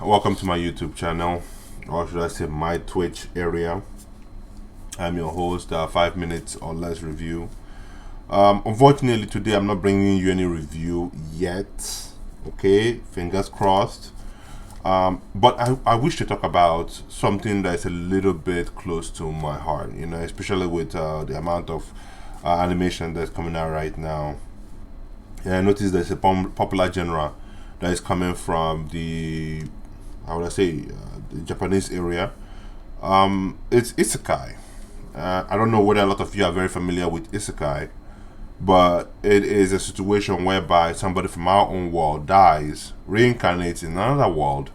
Welcome to my YouTube channel, or should I say my Twitch area. I'm your host, 5 minutes or less review. Unfortunately today I'm not bringing you any review yet, okay, fingers crossed. But I wish to talk about something that's a little bit close to my heart, especially with the amount of animation that's coming out right now. And I noticed there's a popular genre that is coming from the, how would I say, the Japanese area. It's Isekai. I don't know whether a lot of you are very familiar with Isekai, but it is a situation whereby somebody from our own world dies, reincarnates in another world,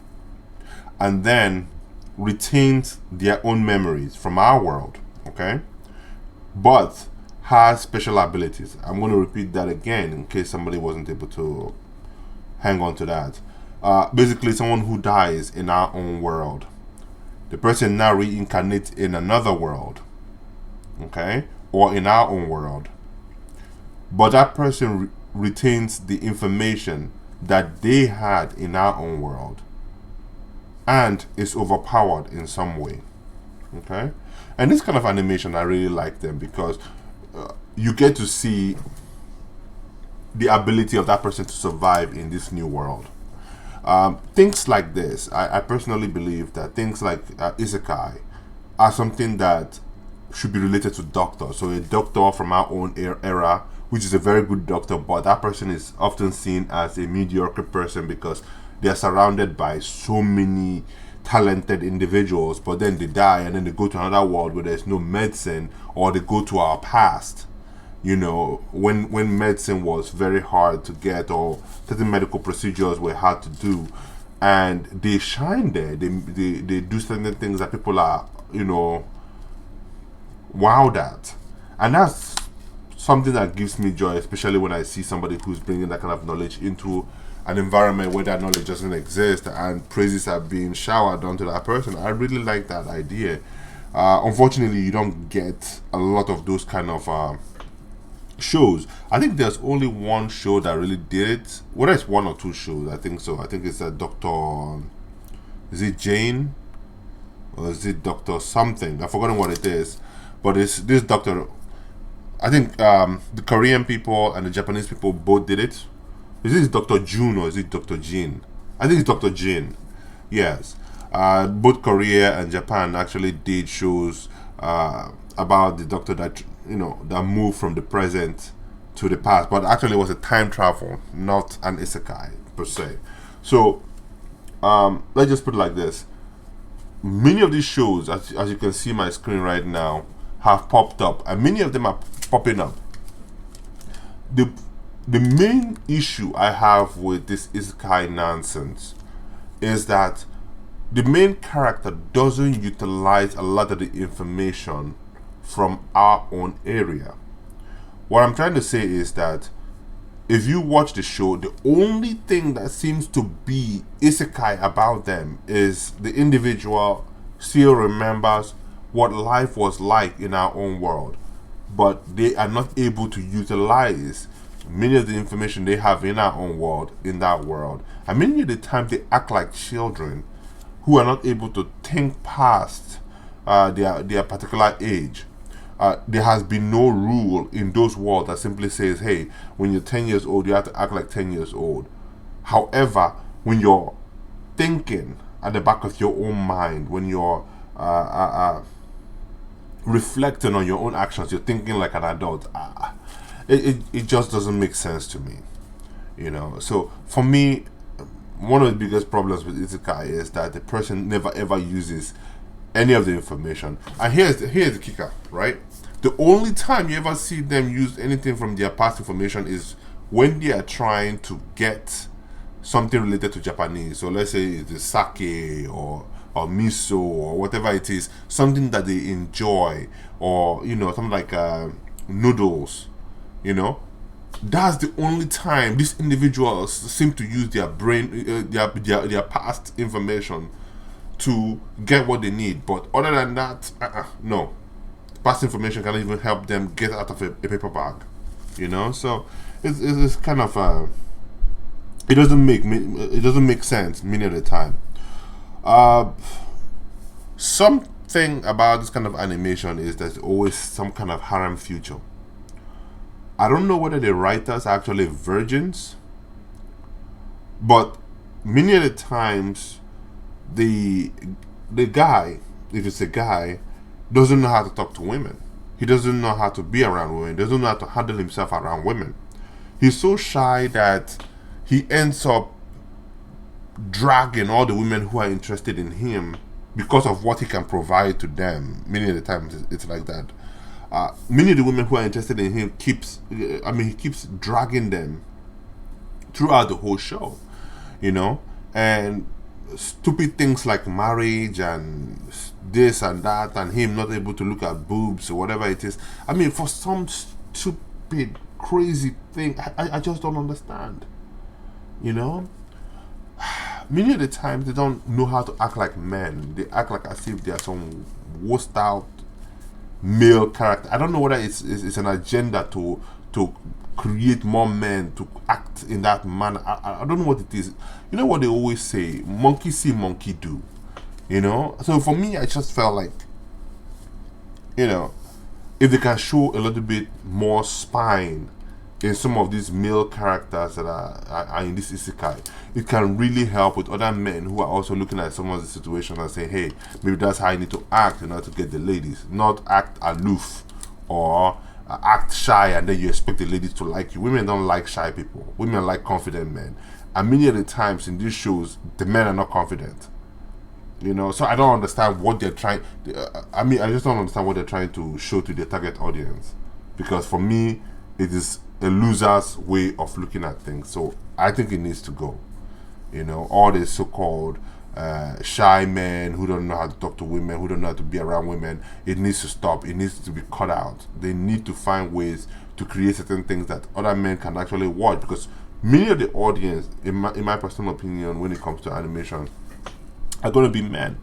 and then retains their own memories from our world, okay? But has special abilities. I'm going to repeat that again in case somebody wasn't able to hang on to that. Basically, someone who dies in our own world, the person now reincarnates in another world, okay, or in our own world, but that person retains the information that they had in our own world and is overpowered in some way, okay. And this kind of animation, I really like them because you get to see the ability of that person to survive in this new world. Things like this, I personally believe that things like Isekai are something that should be related to doctors. So a doctor from our own era, which is a very good doctor, but that person is often seen as a mediocre person because they are surrounded by so many talented individuals, but then they die and then they go to another world where there's no medicine, or they go to our past, when medicine was very hard to get, or certain medical procedures were hard to do, and they shine there. They do certain things that people are wowed at, and that's something that gives me joy, especially when I see somebody who's bringing that kind of knowledge into an environment where that knowledge doesn't exist and praises are being showered onto that person. I really like that idea. Unfortunately, you don't get a lot of those kind of shows. I think there's only one show that really did it. Whether it's one or two shows, I think so. I think it's a Doctor. Is it Jane or is it Doctor something? I've forgotten what it is, but it's this Doctor. I think the Korean people and the Japanese people both did it. Is it Doctor June or is it Doctor Jin? I think it's Doctor Jin. Yes. Both Korea and Japan actually did shows about the doctor that that moved from the present to the past, but actually it was a time travel, not an isekai per se. So let's just put it like this: many of these shows, as you can see my screen right now, have popped up, and many of them are popping up. The main issue I have with this isekai nonsense is that the main character doesn't utilize a lot of the information from our own area. What I'm trying to say is that if you watch the show, the only thing that seems to be isekai about them is the individual still remembers what life was like in our own world, but they are not able to utilize many of the information they have in our own world in that world. And many of the time they act like children who are not able to think past their particular age. There has been no rule in those worlds that simply says, hey, when you're 10 years old, you have to act like 10 years old. However, when you're thinking at the back of your own mind, when you're reflecting on your own actions, you're thinking like an adult. It just doesn't make sense to me. So for me, one of the biggest problems with Isekai is that the person never ever uses any of the information. And here's the kicker, right? The only time you ever see them use anything from their past information is when they are trying to get something related to Japanese. So let's say it's the sake or miso or whatever it is, something that they enjoy, or something like noodles. That's the only time these individuals seem to use their brain, their past information to get what they need. But other than that, no. Past information cannot even help them get out of a paper bag. So it's kind of it doesn't make sense many of the time. Uh, Something about this kind of animation is there's always some kind of harem future. I don't know whether the writers are actually virgins, but many of the times the the guy, if it's a guy, doesn't know how to talk to women. He doesn't know how to be around women. Doesn't know how to handle himself around women. He's so shy that he ends up dragging all the women who are interested in him because of what he can provide to them. Many of the times it's like that. Many of the women who are interested in him he keeps dragging them throughout the whole show, you know, and stupid things like marriage and this and that, and him not able to look at boobs or whatever it is. I mean, for some stupid, crazy thing, I just don't understand, you know. Many of the times they don't know how to act like men. They act like as if they are some worst out male character. I don't know whether it's an agenda to create more men to act in that manner. I don't know what it is. You know what they always say: monkey see, monkey do. You know. So for me, I just felt like, you know, if they can show a little bit more spine in some of these male characters that are in this isekai, it can really help with other men who are also looking at some of the situations and say, hey, maybe that's how I need to act in order to get the ladies, not act aloof or act shy and then you expect the ladies to like you. Women don't like shy people. Women like confident men. And many of the times in these shows, the men are not confident. You know, so I don't understand what they're trying. I mean, I just don't understand what they're trying to show to their target audience. Because for me, it is a loser's way of looking at things. So I think it needs to go. You know, all these so-called shy men who don't know how to talk to women, who don't know how to be around women, it needs to stop. It needs to be cut out. They need to find ways to create certain things that other men can actually watch. Because many of the audience, in my personal opinion, when it comes to animation, are going to be men,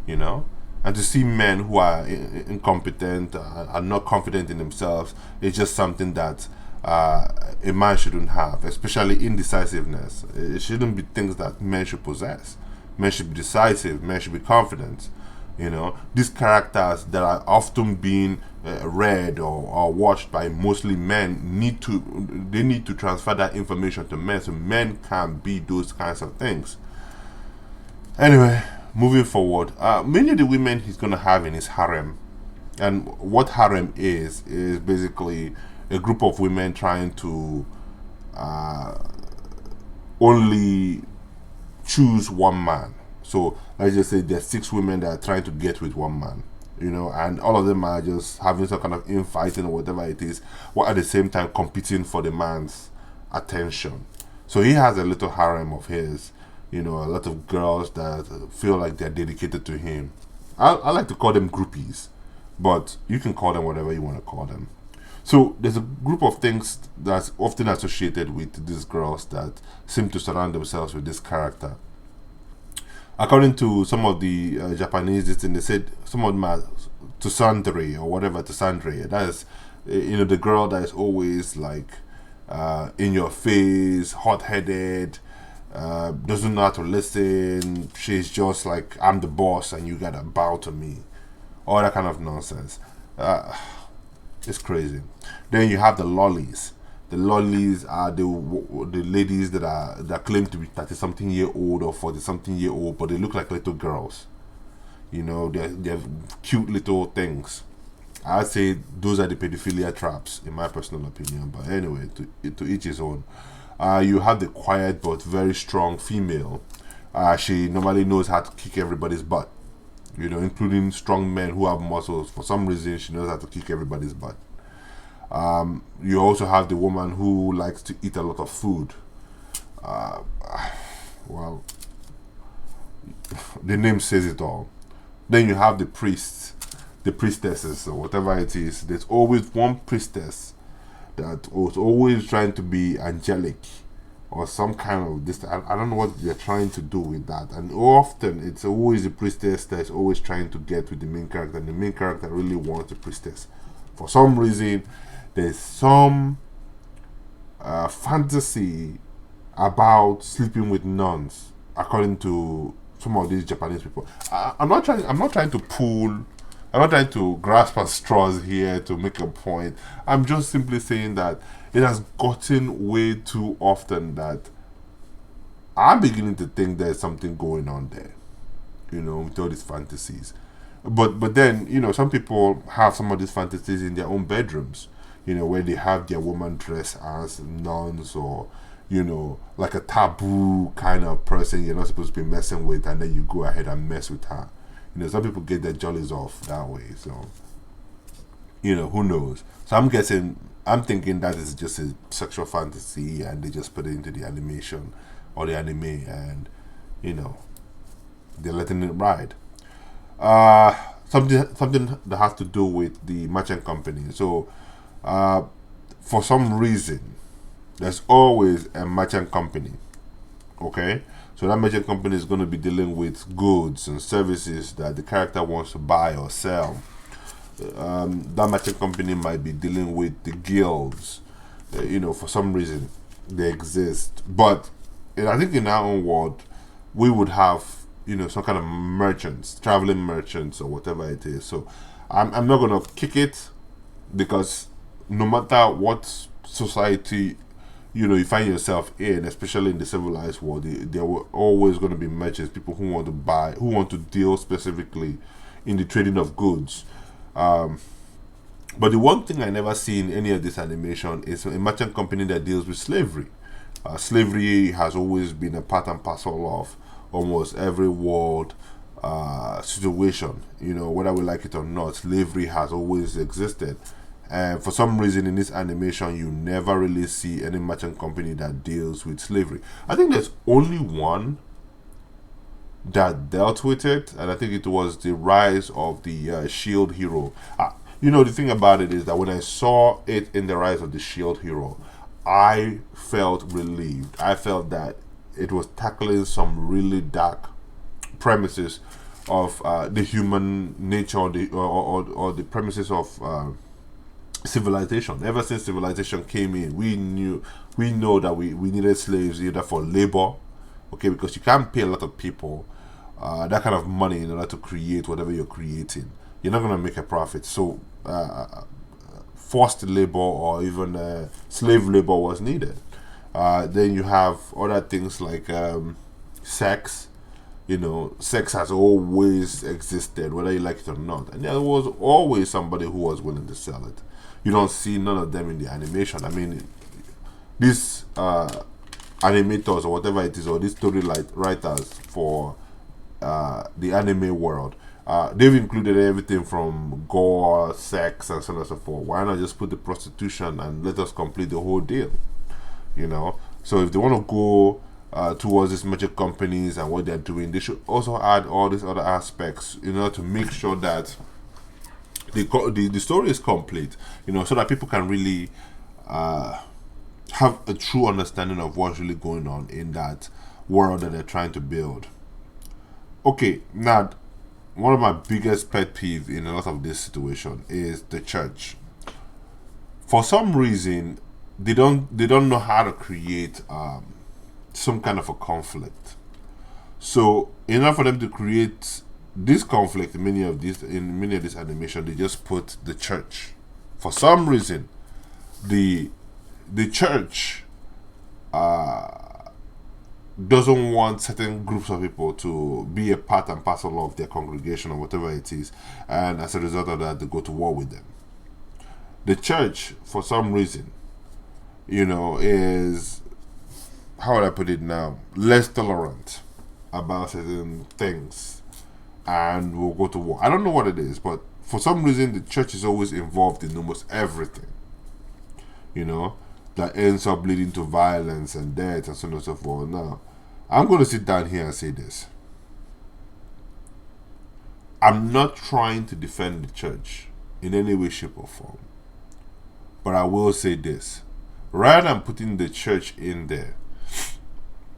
you know, and to see men who are incompetent, are not confident in themselves, is just something that a man shouldn't have, especially indecisiveness. It shouldn't be things that men should possess. Men should be decisive. Men should be confident. You know, these characters that are often being read or watched by mostly men need to transfer that information to men, so men can be those kinds of things. Anyway, moving forward, many of the women he's gonna have in his harem, and what harem is basically a group of women trying to uh, only choose one man. So let's just say there's 6 women that are trying to get with one man, you know, and all of them are just having some kind of infighting or whatever it is, while at the same time competing for the man's attention. So he has a little harem of his, you know, a lot of girls that feel like they're dedicated to him. I like to call them groupies, but you can call them whatever you want to call them. So there's a group of things that's often associated with these girls that seem to surround themselves with this character. According to some of the Japanese, they said some of them are Tsundere or whatever Tsundere. That is, you know, the girl that is always like in your face, hot-headed, doesn't know how to listen. She's just like, I'm the boss and you gotta bow to me. All that kind of nonsense. It's crazy. Then you have the lollies. The lollies are the ladies that claim to be 30-something-year-old or 40-something-year-old, but they look like little girls. You know, they're cute little things. I'd say those are the pedophilia traps, in my personal opinion. But anyway, to each his own. You have the quiet but very strong female. She normally knows how to kick everybody's butt, you know, including strong men who have muscles. For some reason, she knows how to kick everybody's butt. You also have the woman who likes to eat a lot of food. Well, the name says it all. Then you have the priests, the priestesses, or whatever it is. There's always one priestess that was always trying to be angelic or some kind of this. I don't know what they're trying to do with that. And often it's always the priestess that's always trying to get with the main character, and the main character really wants the priestess. For some reason, there's some fantasy about sleeping with nuns, according to some of these Japanese people. I'm not trying. I'm not trying to pull. I'm not trying to grasp at straws here to make a point. I'm just simply saying that it has gotten way too often that I'm beginning to think there's something going on there. With all these fantasies. But then, some people have some of these fantasies in their own bedrooms, where they have their woman dressed as nuns, or, like a taboo kind of person you're not supposed to be messing with, and then you go ahead and mess with her. Some people get their jollies off that way. So, who knows? So I'm thinking that is just a sexual fantasy, and they just put it into the animation or the anime, and, they're letting it ride. Something that has to do with the merchant company. So, for some reason, there's always a merchant company. Okay, so that merchant company is going to be dealing with goods and services that the character wants to buy or sell. That merchant company might be dealing with the guilds. For some reason they exist, but I think in our own world we would have some kind of merchants, traveling merchants, or whatever it is. So I'm not gonna kick it, because no matter what society you find yourself in, especially in the civilized world, there were always going to be merchants, people who want to buy, who want to deal specifically in the trading of goods. But the one thing I never see in any of this animation is a merchant company that deals with slavery. Slavery has always been a part and parcel of almost every world situation. Whether we like it or not, slavery has always existed. And for some reason in this animation, you never really see any merchant company that deals with slavery. I think there's only one that dealt with it, and I think it was the rise of the Shield Hero. The thing about it is that when I saw it in the rise of the Shield Hero, I felt relieved. I felt that it was tackling some really dark premises of the human nature, or the premises of civilization. Ever since civilization came in, we know that we needed slaves, either for labor, okay, because you can't pay a lot of people that kind of money in order to create whatever you're creating. You're not going to make a profit. So forced labor, or even slave labor, was needed. Then you have other things like sex. Sex has always existed, whether you like it or not, and there was always somebody who was willing to sell it. You don't see none of them in the animation. I mean, these animators, or whatever it is, or these story writers for the anime world, they've included everything from gore, sex, and so on and so forth. Why not just put the prostitution and let us complete the whole deal? So if they want to go towards these merchant companies and what they're doing, they should also add all these other aspects in order to make sure that the story is complete, so that people can really have a true understanding of what's really going on in that world that they're trying to build. Okay, now one of my biggest pet peeve in a lot of this situation is the church. For some reason, they don't know how to create some kind of a conflict. So in order for them to create this conflict, in many of this animation, they just put the church. For some reason, the church doesn't want certain groups of people to be a part and parcel of their congregation, or whatever it is, and as a result of that, they go to war with them. The church, for some reason, is, how would I put it now, less tolerant about certain things, and will go to war. I don't know what it is, but for some reason the church is always involved in almost everything, that ends up leading to violence and death and so on and so forth. Now, I'm going to sit down here and say this. I'm not trying to defend the church in any way, shape, or form, but I will say this. Rather than putting the church in there,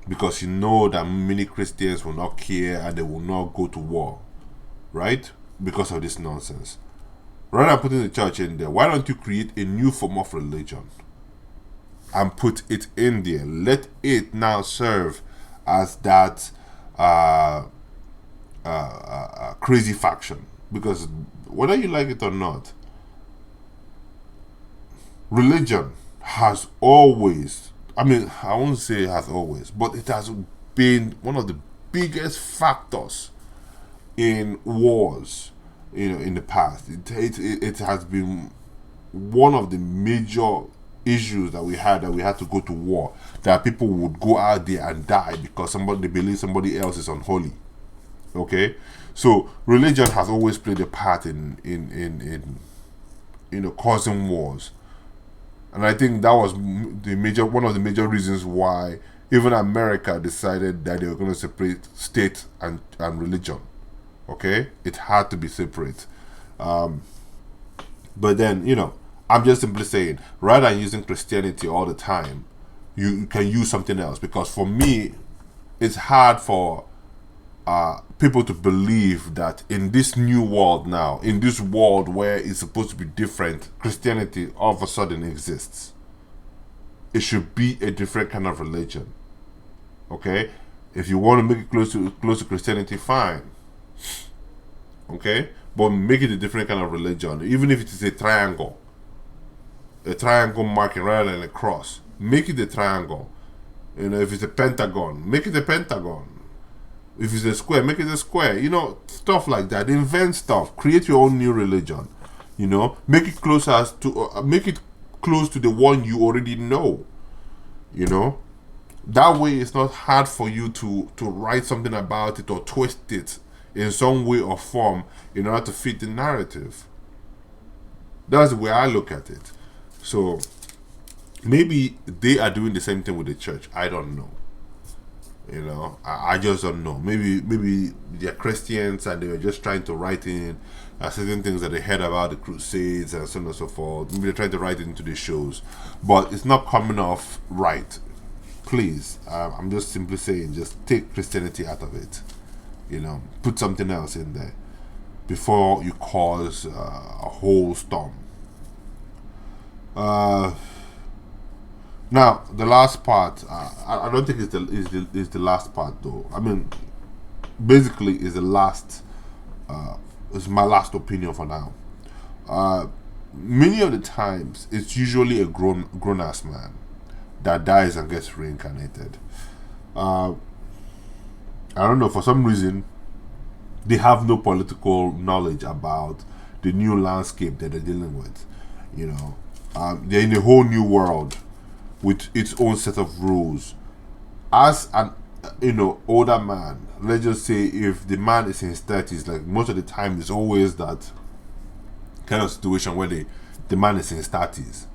because that many Christians will not care and they will not go to war, right? Because of this nonsense. Rather than putting the church in there, why don't you create a new form of religion and put it in there? Let it now serve as that crazy faction, because whether you like it or not, religion has always, I mean, I won't say it has always, but it has been one of the biggest factors in wars, in the past. It has been one of the major issues that we had to go to war, that people would go out there and die because they believe somebody else is unholy. Okay, so religion has always played a part in causing wars, and I think that was one of the major reasons why even America decided that they were going to separate state and religion. Okay, it had to be separate. But then, I'm just simply saying, rather than using Christianity all the time, you can use something else. Because for me, it's hard for people to believe that in this new world now, in this world where it's supposed to be different, Christianity all of a sudden exists. It should be a different kind of religion. Okay? If you want to make it close to Christianity, fine. Okay? But make it a different kind of religion. Even if it is a triangle marking rather than a cross, make it a triangle. If it's a pentagon, make it a pentagon. If it's a square, make it a square. Stuff like that. Invent stuff. Create your own new religion. Make it close to the one you already know. That way it's not hard for you to write something about it or twist it in some way or form in order to fit the narrative. That's the way I look at it. So maybe they are doing the same thing with the church. I don't know. I just don't know. Maybe they're Christians and they were just trying to write in certain things that they heard about the Crusades and so on and so forth. Maybe they're trying to write it into the shows, but it's not coming off right. Please, I'm just simply saying, just take Christianity out of it. Put something else in there before you cause a whole storm. Now, the last part, I don't think is the last part though. I mean, basically, is the last. Is my last opinion for now. Many of the times, it's usually a grown ass man that dies and gets reincarnated. I don't know, for some reason, they have no political knowledge about the new landscape that they're dealing with. They're in a whole new world with its own set of rules. As an older man, let's just say if the man is in his 30s, like most of the time, it's always that kind of situation where the man is in his 30s,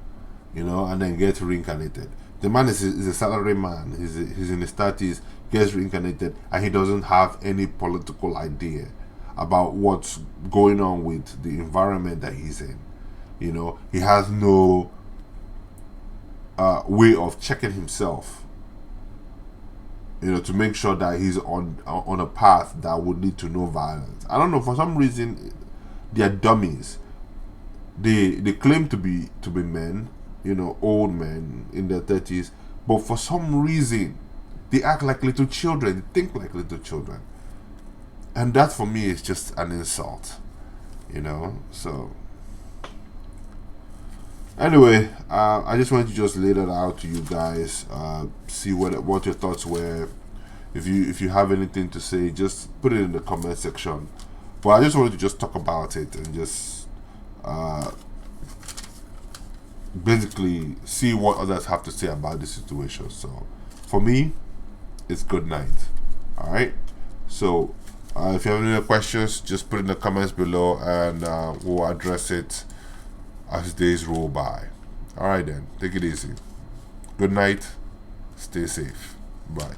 and then gets reincarnated. The man is a salary man. He's in his 30s, gets reincarnated, and he doesn't have any political idea about what's going on with the environment that he's in. He has no way of checking himself, to make sure that he's on a path that would lead to no violence. I don't know, for some reason, they are dummies. They claim to be men, old men in their 30s, but for some reason, they act like little children, they think like little children. And that for me is just an insult, so... Anyway, I just wanted to just lay that out to you guys. See what your thoughts were. If you have anything to say, just put it in the comment section. But I just wanted to just talk about it and just basically see what others have to say about this situation. So for me, it's good night. All right. So if you have any questions, just put it in the comments below, and we'll address it as days roll by. Alright then, take it easy. Good night, stay safe. Bye.